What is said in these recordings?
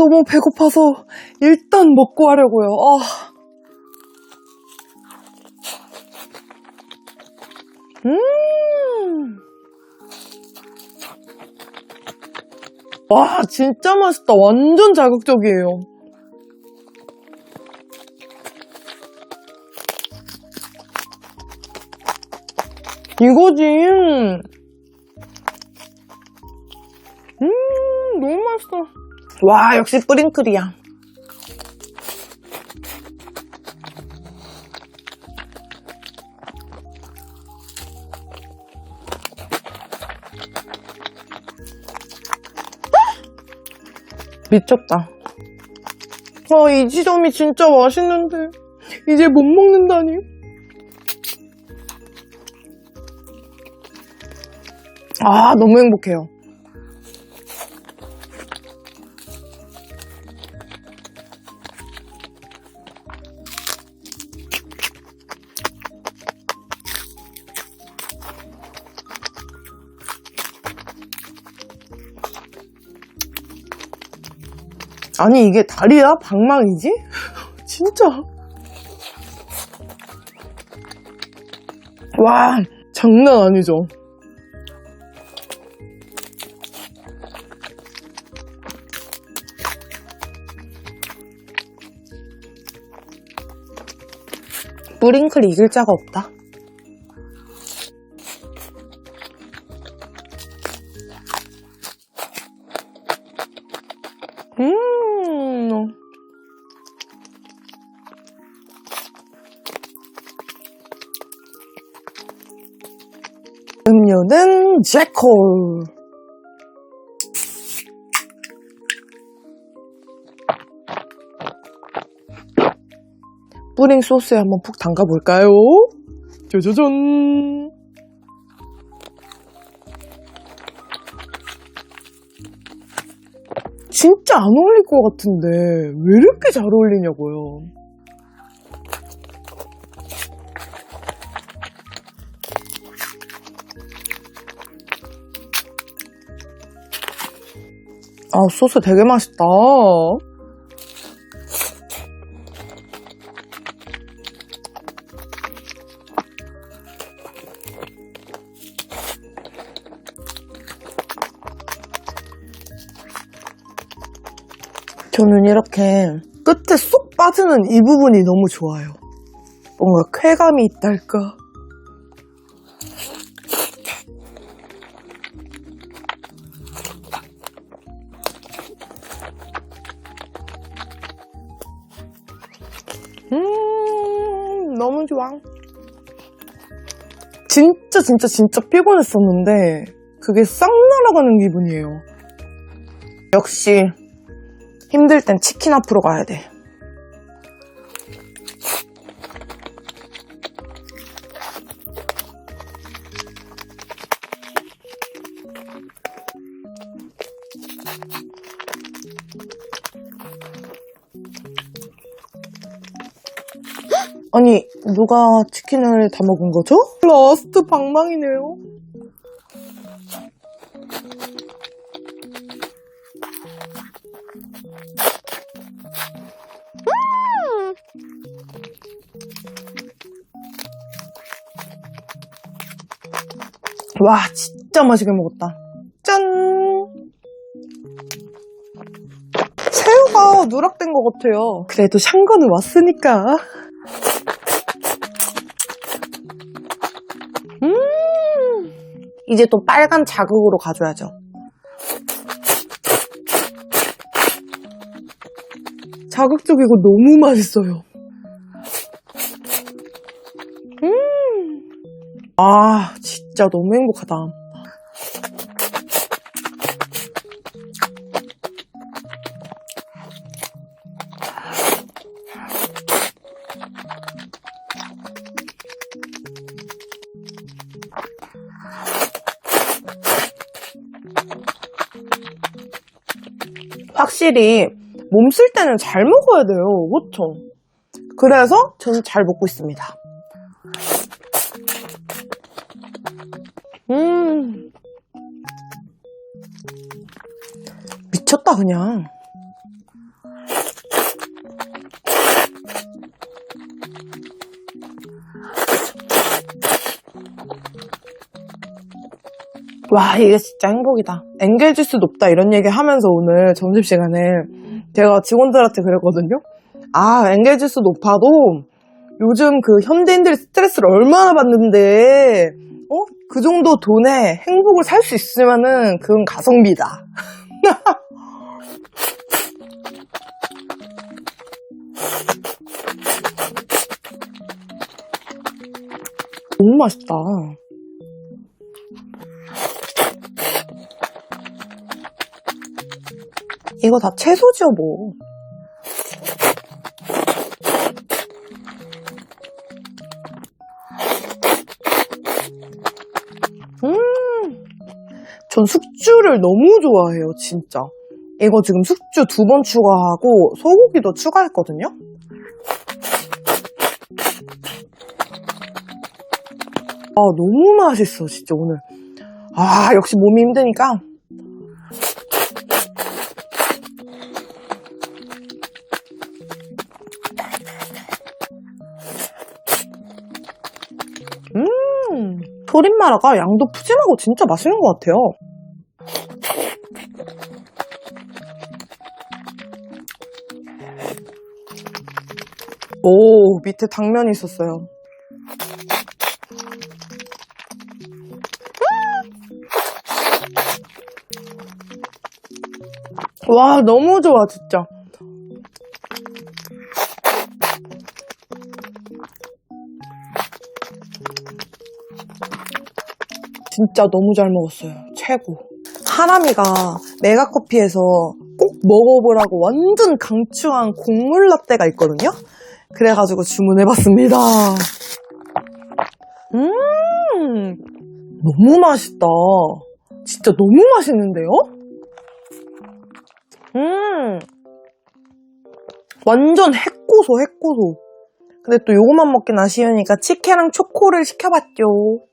너무 배고파서 일단 먹고 하려고요. 와, 진짜 맛있다. 완전 자극적이에요. 이거지. 너무 맛있어. 와, 역시 뿌링클이야. 미쳤다. 이 지점이 진짜 맛있는데 이제 못 먹는다니. 너무 행복해요. 아니, 이게 다리야? 방망이지? 진짜. 와, 장난 아니죠? 뿌링클 이길 자가 없다. 음료는 제콜. 뿌링 소스에 한번 푹 담가볼까요? 짜자잔. 진짜 안 어울릴 것 같은데 왜 이렇게 잘 어울리냐고요. 소스 되게 맛있다. 저는 이렇게 끝에 쏙 빠지는 이 부분이 너무 좋아요. 뭔가 쾌감이 있달까. 너무 좋아. 진짜 피곤했었는데 그게 싹 날아가는 기분이에요. 역시 힘들 땐 치킨 앞으로 가야 돼. 아니, 누가 치킨을 다 먹은 거죠? 라스트 방망이네요. 와, 진짜 맛있게 먹었다. 짠! 새우가 누락된 것 같아요. 그래도 샹궈는 왔으니까. 이제 또 빨간 자극으로 가줘야죠. 자극적이고 너무 맛있어요. 진짜 너무 행복하다. 확실히 몸 쓸 때는 잘 먹어야 돼요. 그쵸? 그래서 저는 잘 먹고 있습니다. 미쳤다 그냥. 와, 이게 진짜 행복이다. 엔겔지수 높다 이런 얘기 하면서 오늘 점심시간에 제가 직원들한테 그랬거든요. 아, 엔겔지수 높아도 요즘 그 현대인들이 스트레스를 얼마나 받는데 그 정도 돈에 행복을 살 수 있으면은 그건 가성비다. 너무 맛있다. 이거 다 채소죠, 뭐. 전 숙주를 너무 좋아해요, 진짜. 이거 지금 숙주 2번 추가하고 소고기도 추가했거든요? 아, 너무 맛있어, 진짜 오늘. 아, 역시 몸이 힘드니까. 소림마라가 양도 푸짐하고 진짜 맛있는 것 같아요. 오, 밑에 당면이 있었어요. 와, 너무 좋아, 진짜. 진짜 너무 잘 먹었어요. 최고. 하람이가 메가커피에서 꼭 먹어보라고 완전 강추한 곡물 라떼가 있거든요? 그래가지고 주문해봤습니다. 너무 맛있다. 진짜 너무 맛있는데요? 완전 핵고소, 핵고소. 근데 또 요거만 먹긴 아쉬우니까 치케랑 초코를 시켜봤죠.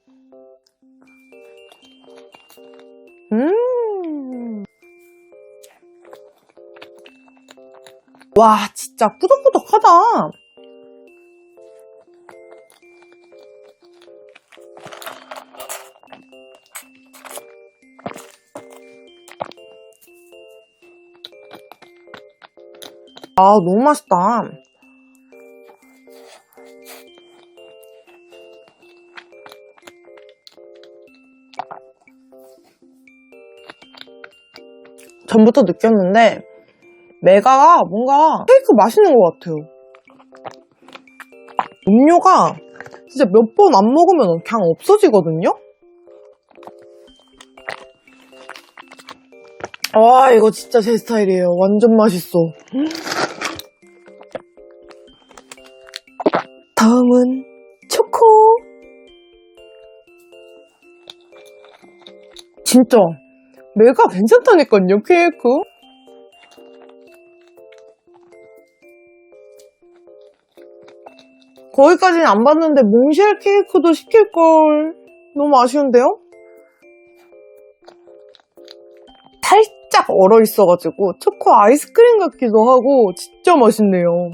와, 진짜 꾸덕꾸덕하다. 아, 너무 맛있다. 전부터 느꼈는데 메가가 뭔가 케이크 맛있는 것 같아요. 음료가 진짜 몇 번 안 먹으면 그냥 없어지거든요? 와, 이거 진짜 제 스타일이에요. 완전 맛있어. 다음은 초코. 진짜 메가 괜찮다니까요, 케이크. 거기까지는 안 봤는데 몽쉘 케이크도 시킬걸. 너무 아쉬운데요? 살짝 얼어있어가지고 초코 아이스크림 같기도 하고 진짜 맛있네요.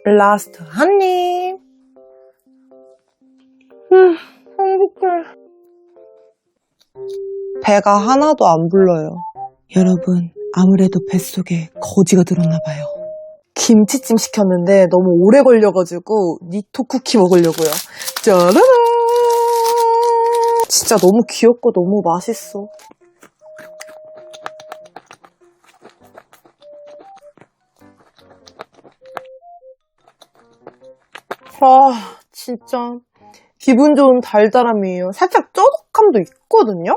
라스트 한 입. 행복해. 배가 하나도 안 불러요. 여러분, 아무래도 뱃속에 거지가 들었나봐요. 김치찜 시켰는데 너무 오래 걸려가지고 니토 쿠키 먹으려고요. 짜라란! 진짜 너무 귀엽고 너무 맛있어. 아, 진짜 기분 좋은 달달함이에요. 살짝 쩌덕함도 있거든요?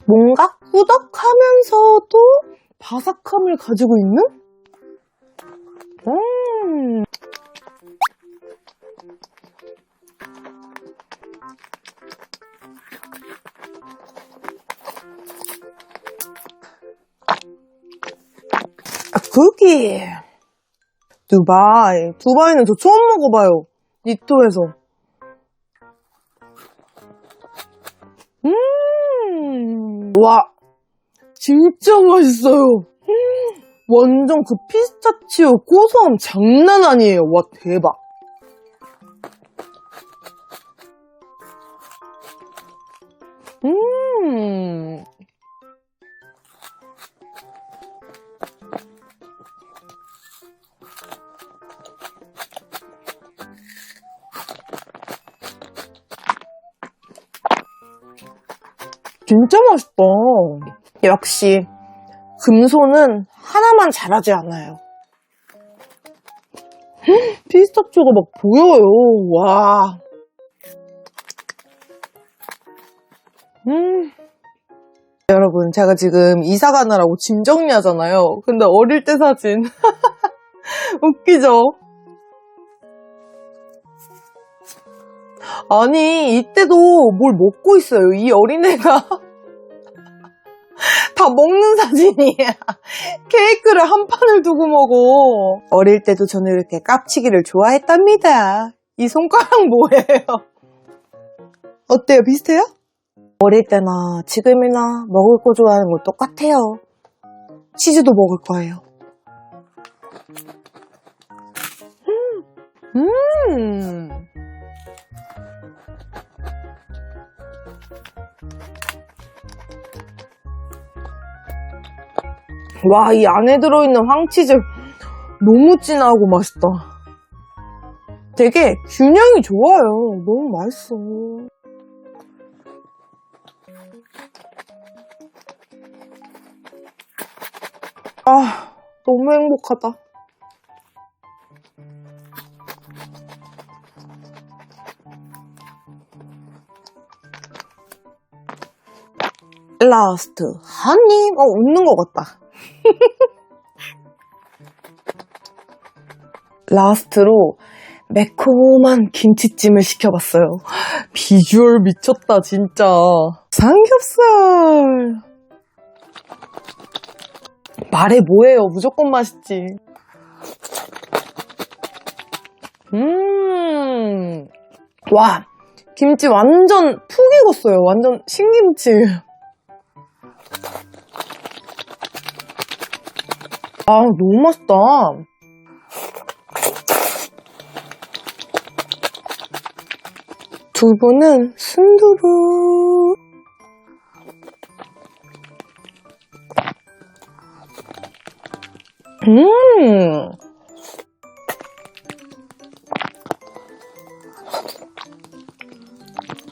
뭔가 꾸덕하면서도 바삭함을 가지고 있는? 쿠키. 두바이는 저 처음 먹어봐요. 니토에서. 와, 진짜 맛있어요. 완전 그 피스타치오 고소함 장난 아니에요. 와, 대박. 진짜 맛있다. 역시 금손은 하나만 잘하지 않아요. 피스타치오가 막 보여요. 와. 여러분, 제가 지금 이사 가느라고 짐 정리하잖아요. 근데 어릴 때 사진. 웃기죠? 아니, 이때도 뭘 먹고 있어요. 이 어린애가. 다 먹는 사진이야. 케이크를 한 판을 두고 먹어. 어릴 때도 저는 이렇게 깝치기를 좋아했답니다. 이 손가락 뭐예요? 어때요? 비슷해요? 어릴 때나 지금이나 먹을 거 좋아하는 거 똑같아요. 치즈도 먹을 거예요. 와, 이 안에 들어있는 황치즈 너무 진하고 맛있다. 되게 균형이 좋아요. 너무 맛있어. 아, 너무 행복하다. 라스트 한입. 웃는 것 같다. 라스트로 매콤한 김치찜을 시켜봤어요. 비주얼 미쳤다 진짜. 삼겹살 말해 뭐해요. 무조건 맛있지. 와, 김치 완전 푹 익었어요. 완전 신김치. 아, 너무 맛있다. 두부는 순두부.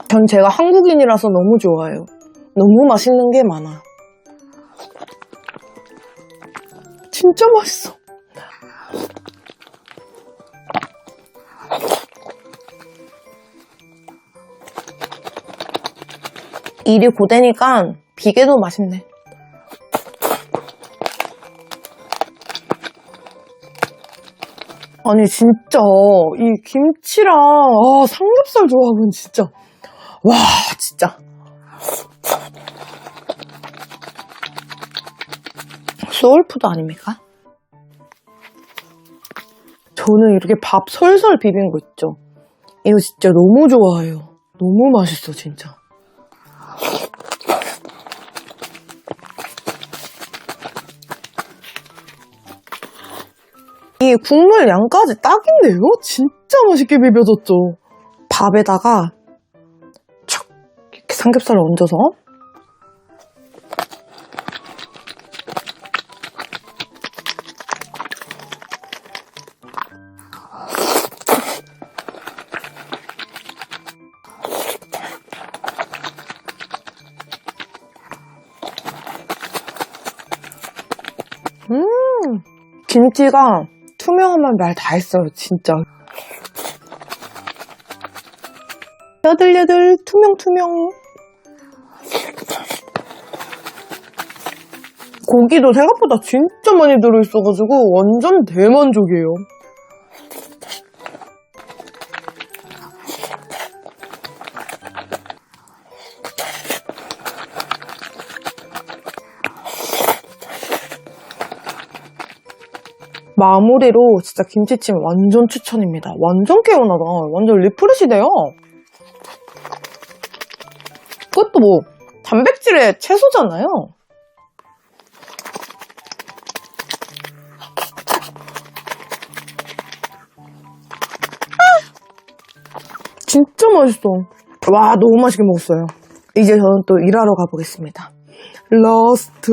전 제가 한국인이라서 너무 좋아요. 너무 맛있는 게 많아. 진짜 맛있어. 일이 고되니까 비계도 맛있네. 아니 진짜 이 김치랑 삼겹살 조합은 진짜 와 진짜 소울푸드 아닙니까? 저는 이렇게 밥 솔솔 비빈 거 있죠? 이거 진짜 너무 좋아해요. 너무 맛있어 진짜. 이 국물 양까지 딱인데요? 진짜 맛있게 비벼졌죠? 밥에다가 촥 이렇게 삼겹살을 얹어서 김치가 투명하면 말 다 했어요, 진짜. 야들야들, 투명투명. 고기도 생각보다 진짜 많이 들어있어가지고 완전 대만족이에요. 마무리로 진짜 김치찜 완전 추천입니다. 완전 개운하다. 완전 리프레시 돼요. 그것도 뭐 단백질의 채소잖아요. 진짜 맛있어. 와, 너무 맛있게 먹었어요. 이제 저는 또 일하러 가보겠습니다. 러스트.